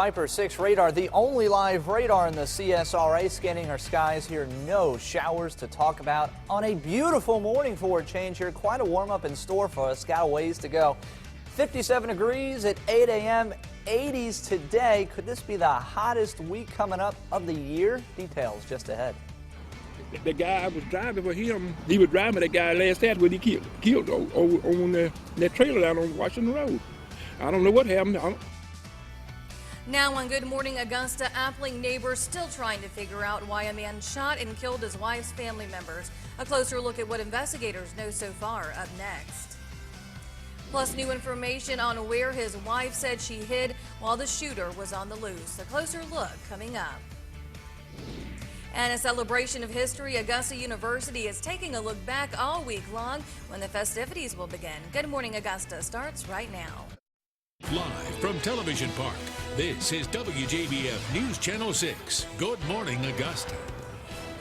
Viper 6 radar, the only live radar in the CSRA, scanning our skies here. No showers to talk about on a beautiful morning for a change here. Quite a warm up in store for us. Got a ways to go. 57 degrees at 8 a.m. 80s today. Could this be the hottest week coming up of the year? Details just ahead. The guy I was driving for him, he was driving that guy last Saturday when he killed on that trailer down on Washington Road. I don't know what happened. Now on Good Morning Augusta, Appling neighbors still trying to figure out why a man shot and killed his wife's family members. A closer look at what investigators know so far up next. Plus new information on where his wife said she hid while the shooter was on the loose. A closer look coming up. And a celebration of history, Augusta University is taking a look back all week long when the festivities will begin. Good Morning Augusta starts right now. Live from Television Park, this is WJBF News Channel 6. Good Morning Augusta.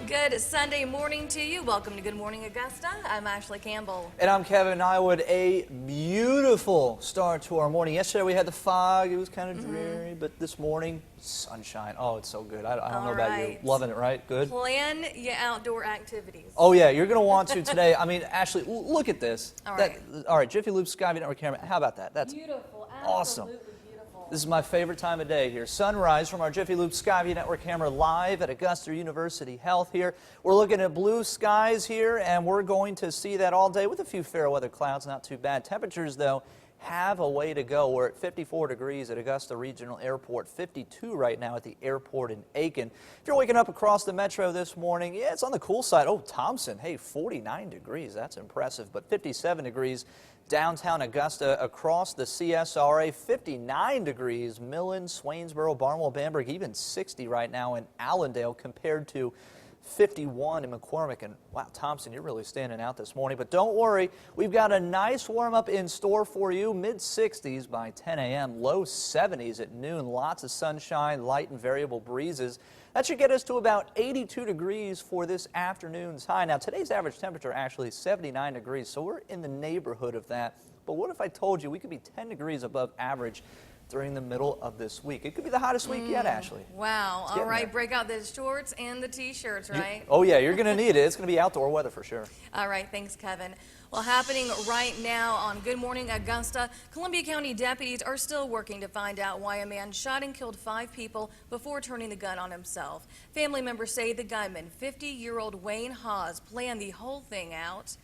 Good Sunday morning to you. Welcome to Good Morning Augusta. I'm Ashley Campbell. And I'm Kevin Nywood. A beautiful start to our morning. Yesterday we had the fog. It was kind of dreary, but this morning, sunshine. Oh, it's so good. I don't know about you. Loving it, right? Good? Plan your outdoor activities. Oh, yeah. You're going to want to today. I mean, Ashley, look at this. All right. All right, Jiffy Lube Skyview Network camera. How about that? That's beautiful. Awesome. Absolutely beautiful. This is my favorite time of day here. Sunrise from our Jiffy Lube Skyview Network camera live at Augusta University Health here. We're looking at blue skies here, and we're going to see that all day with a few fair weather clouds. Not too bad. Temperatures, though, have a way to go. We're at 54 degrees at Augusta Regional Airport, 52 right now at the airport in Aiken. If you're waking up across the metro this morning, yeah, it's on the cool side. Oh, Thompson, hey, 49 degrees. That's impressive, but 57 degrees downtown Augusta. Across the CSRA, 59 degrees. Millen, Swainsboro, Barnwell, Bamberg, even 60 right now in Allendale compared to 51 in McCormick. And wow, Thompson, you're really standing out this morning. But don't worry, we've got a nice warm-up in store for you. Mid-60s by 10 a.m., low 70s at noon. Lots of sunshine, light and variable breezes. That should get us to about 82 degrees for this afternoon's high. Now, today's average temperature actually 79 degrees, so we're in the neighborhood of that. But what if I told you we could be 10 degrees above average during the middle of this week? It could be the hottest week yet, Ashley. Wow. All right, break out the shorts and the t-shirts, right? Oh, yeah, you're going to need it. It's going to be outdoor weather for sure. All right, thanks, Kevin. Well, happening right now on Good Morning Augusta, Columbia County deputies are still working to find out why a man shot and killed 5 people before turning the gun on himself. Family members say the gunman, 50-year-old Wayne Hawes, planned the whole thing out.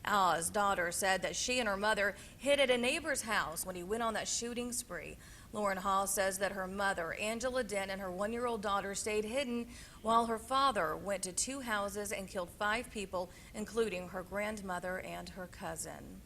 Hawes' daughter said that she and her mother hid at a neighbor's house when he went on that shooting spree. Lauren Hawes says that her mother, Angela Dent, and her 1-year-old daughter stayed hidden while her father went to 2 houses and killed 5 people, including her grandmother and her cousin.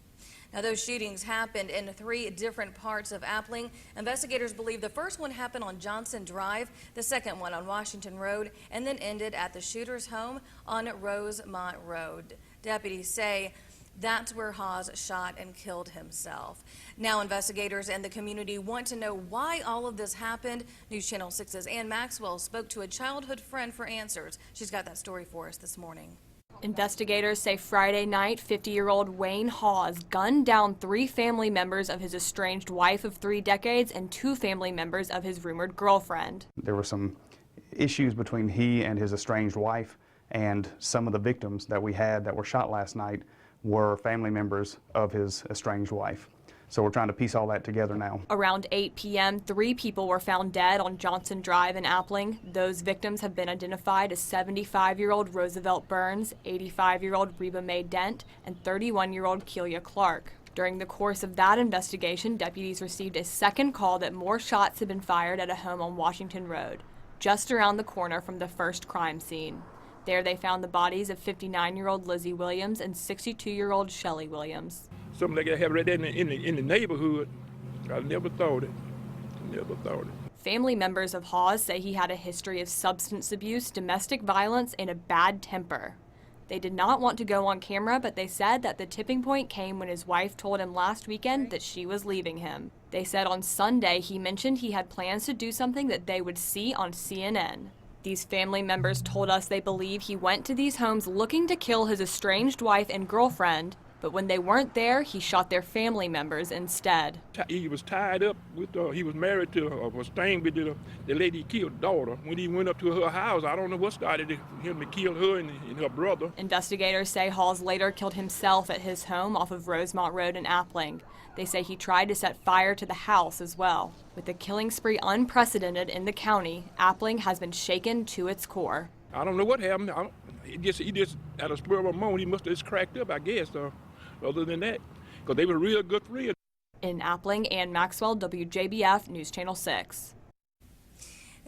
Now, those shootings happened in 3 different parts of Appling. Investigators believe the first one happened on Johnson Drive, the second one on Washington Road, and then ended at the shooter's home on Rosemont Road. Deputies say that's where Hawes shot and killed himself. Now investigators and the community want to know why all of this happened. News Channel 6's Ann Maxwell spoke to a childhood friend for answers. She's got that story for us this morning. Investigators say Friday night, 50-year-old Wayne Hawes gunned down 3 family members of his estranged wife of 3 decades and 2 family members of his rumored girlfriend. There were some issues between he and his estranged wife, and some of the victims that we had that were shot last night were family members of his estranged wife. So we're trying to piece all that together now. Around 8 p.m., 3 people were found dead on Johnson Drive in Appling. Those victims have been identified as 75-year-old Roosevelt Burns, 85-year-old Reba Mae Dent, and 31-year-old Kelia Clark. During the course of that investigation, deputies received a second call that more shots had been fired at a home on Washington Road, just around the corner from the first crime scene. There they found the bodies of 59-year-old Lizzie Williams and 62-year-old Shelley Williams. Something like that happened right there in the neighborhood. I never thought it. Never thought it. Family members of Hawes say he had a history of substance abuse, domestic violence, and a bad temper. They did not want to go on camera, but they said that the tipping point came when his wife told him last weekend that she was leaving him. They said on Sunday he mentioned he had plans to do something that they would see on CNN. These family members told us they believe he went to these homes looking to kill his estranged wife and girlfriend, But when they weren't there, he shot their family members instead. He was tied up with, he was married to, was staying with the lady he killed, daughter. When he went up to her house, I don't know what started him to kill her and her brother. Investigators say Halls later killed himself at his home off of Rosemont Road in Appling. They say he tried to set fire to the house as well. With the killing spree unprecedented in the county, Appling has been shaken to its core. I don't know what happened. He just, at a spur of a moment, he must have just cracked up, I guess. Other than that, because they were real good friends. In Appling, Ann Maxwell, WJBF News Channel 6.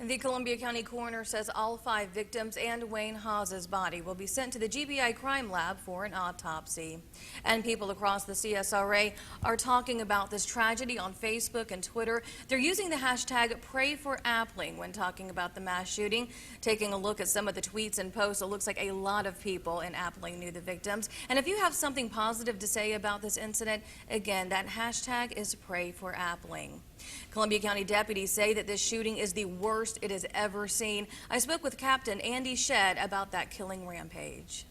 The Columbia County coroner says all 5 victims and Wayne Haas's body will be sent to the GBI crime lab for an autopsy. And people across the CSRA are talking about this tragedy on Facebook and Twitter. They're using the hashtag #PrayForAppling when talking about the mass shooting. Taking a look at some of the tweets and posts, it looks like a lot of people in Appling knew the victims. And if you have something positive to say about this incident, again, that hashtag is #PrayForAppling. Columbia County deputies say that this shooting is the worst it has ever seen. I spoke with Captain Andy Shedd about that killing rampage.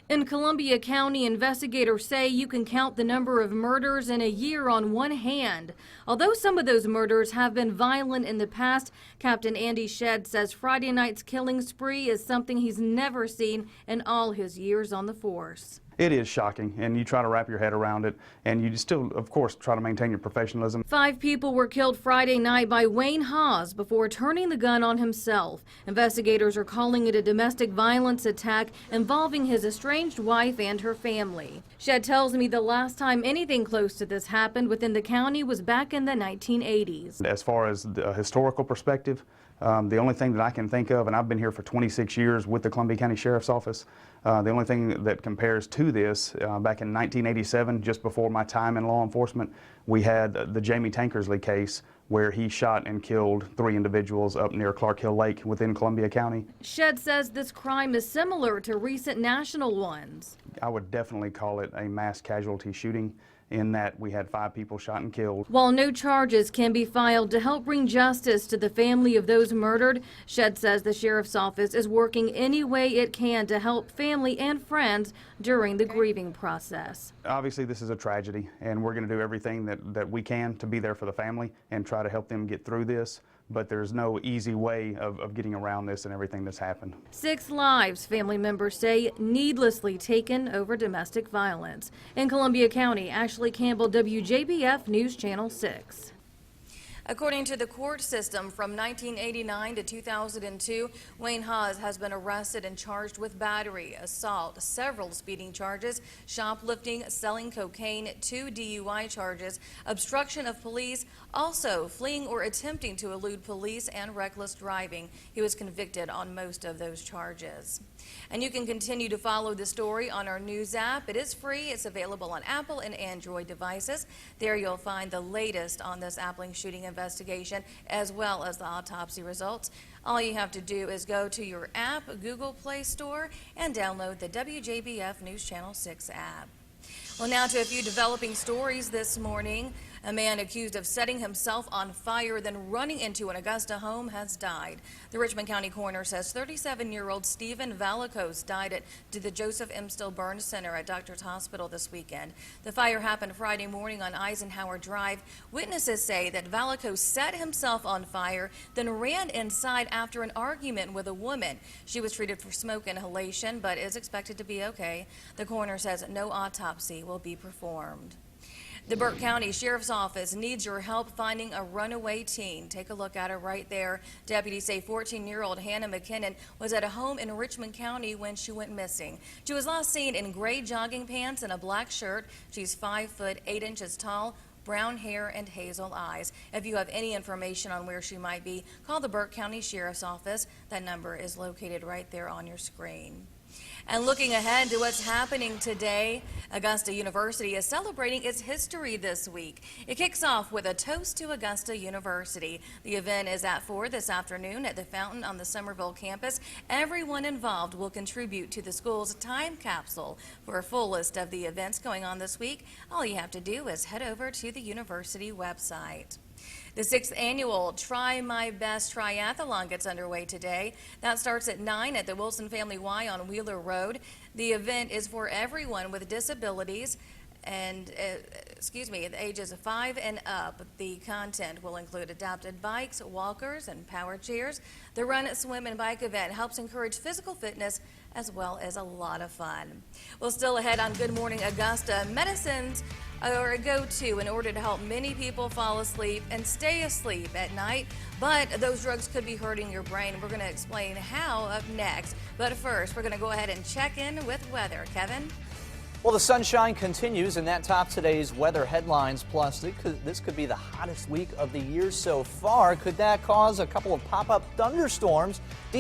In Columbia County, investigators say you can count the number of murders in a year on one hand. Although some of those murders have been violent in the past, Captain Andy Shedd says Friday night's killing spree is something he's never seen in all his years on the force. It is shocking, and you try to wrap your head around it, and you still, of course, try to maintain your professionalism. 5 people were killed Friday night by Wayne Haas before turning the gun on himself. Investigators are calling it a domestic violence attack involving his estranged wife and her family. Shedd tells me the last time anything close to this happened within the county was back in the 1980s. As far as the historical perspective, the only thing that I can think of, and I've been here for 26 years with the Columbia County Sheriff's Office, the only thing that compares to this, back in 1987, just before my time in law enforcement, we had the Jamie Tankersley case where he shot and killed 3 individuals up near Clark Hill Lake within Columbia County. Shedd says this crime is similar to recent national ones. I would definitely call it a mass casualty shooting, in that we had 5 people shot and killed. While no charges can be filed to help bring justice to the family of those murdered, Shedd says the sheriff's office is working any way it can to help family and friends during the grieving process. Obviously, this is a tragedy, and we're going to do everything that we can to be there for the family and try to help them get through this. But there's no easy way of getting around this and everything that's happened. 6 lives, family members say, needlessly taken over domestic violence. In Columbia County, Ashley Campbell, WJBF News Channel 6. According to the court system, from 1989 to 2002, Wayne Haas has been arrested and charged with battery, assault, several speeding charges, shoplifting, selling cocaine, 2 DUI charges, obstruction of police, also fleeing or attempting to elude police, and reckless driving. He was convicted on most of those charges. And you can continue to follow the story on our news app. It is free. It's available on Apple and Android devices. There you'll find the latest on this Appling shooting investigation, as well as the autopsy results. All you have to do is go to your app, Google Play Store, and download the WJBF News Channel 6 app. Well, now to a few developing stories this morning. A man accused of setting himself on fire, then running into an Augusta home, has died. The Richmond County coroner says 37-year-old Stephen Valicos died at the Joseph M. Still Burns Center at Doctors Hospital this weekend. The fire happened Friday morning on Eisenhower Drive. Witnesses say that Valicos set himself on fire, then ran inside after an argument with a woman. She was treated for smoke inhalation, but is expected to be okay. The coroner says no autopsy will be performed. The Burke County Sheriff's Office needs your help finding a runaway teen. Take a look at her right there. Deputies say 14-year-old Hannah McKinnon was at a home in Richmond County when she went missing. She was last seen in gray jogging pants and a black shirt. She's 5 foot 8 inches tall, brown hair, and hazel eyes. If you have any information on where she might be, call the Burke County Sheriff's Office. That number is located right there on your screen. And looking ahead to what's happening today, Augusta University is celebrating its history this week. It kicks off with a toast to Augusta University. The event is at 4 this afternoon at the fountain on the Summerville campus. Everyone involved will contribute to the school's time capsule. For a full list of the events going on this week, all you have to do is head over to the university website. The 6th annual Try My Best Triathlon gets underway today. That starts at 9 at the Wilson Family Y on Wheeler Road. The event is for everyone with disabilities and, the ages of 5 and up. The content will include adapted bikes, walkers, and power chairs. The Run, Swim, and Bike event helps encourage physical fitness as well as a lot of fun. Well, still ahead on Good Morning Augusta, medicines are a go-to in order to help many people fall asleep and stay asleep at night, but those drugs could be hurting your brain. We're going to explain how up next. But first, we're going to go ahead and check in with weather. Kevin? Well, the sunshine continues, and that tops today's weather headlines. Plus, this could be the hottest week of the year so far. Could that cause a couple of pop-up thunderstorms?